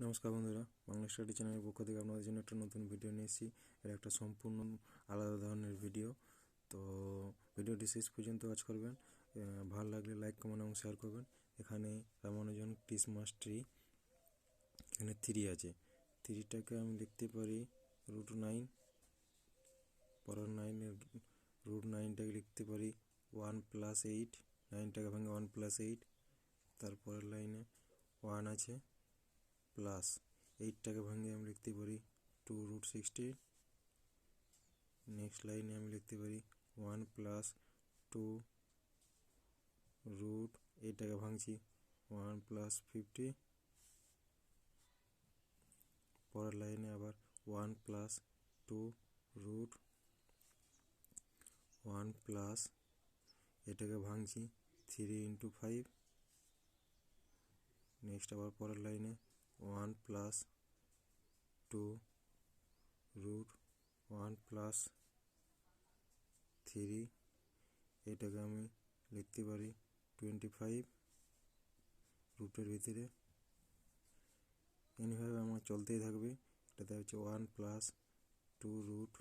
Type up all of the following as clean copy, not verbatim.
নমস্কার বন্ধুরা, বাংলা স্টাডি চ্যানেলের পক্ষ থেকে আপনাদের জন্য একটা নতুন ভিডিও নিয়ে এসেছি। এর একটা সম্পূর্ণ আলাদা ধরনের ভিডিও। তো ভিডিওটি শেষ পর্যন্ত ওয়াচ করবেন। ভালো লাগলে লাইক, কমেন্ট এবং শেয়ার করবেন। এখানে রামানুজন ক্রিসমাস ট্রি, এখানে 3 আছে। 3টাকে আমি লিখতে পারি √9, পরের 9-এর √9টাকে লিখতে পারি 1 + 8, 9টাকে ভাঙে 1 + 8, তারপরের লাইনে 1 আছে, প্লাস 8টাকে ভাঙিয়ে আমি লিখতে পারি 2√16। নেক্সট লাইনে আমি লিখতে পারি 1 + 2 রুট, এইটাকে ভাঙছি 1 + 50। পরের লাইনে আবার 1 + 2 রুট 1 প্লাস, এটাকে ভাঙছি 3 × 5। নেক্সট আবার পরের লাইনে 1 + 2 রুট 1 + 3, এটাকে আমি লিখতে পারি 25 রুটের ভিতরে। এইভাবে আমার চলতেই থাকবে। এটাতে হচ্ছে 1 + 2 রুট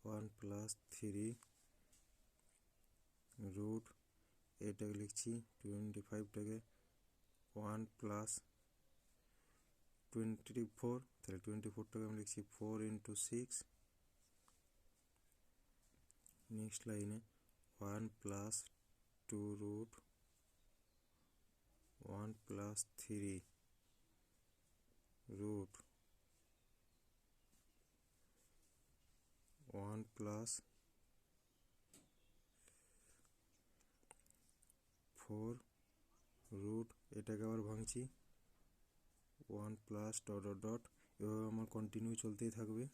1 + 3 রুট, এটাকে লিখছি 25টাকে 1 + 24, তাহলে 24টাকে আমি লিখছি 4 × 6। নেক্সট লাইনে 1 + 2 রুট 1 + 3 রুট 1 + 4 রুট, এটাকে আবার ভাঙছি 1 + ... এভাবে আমার কন্টিনিউ চলতেই থাকবে।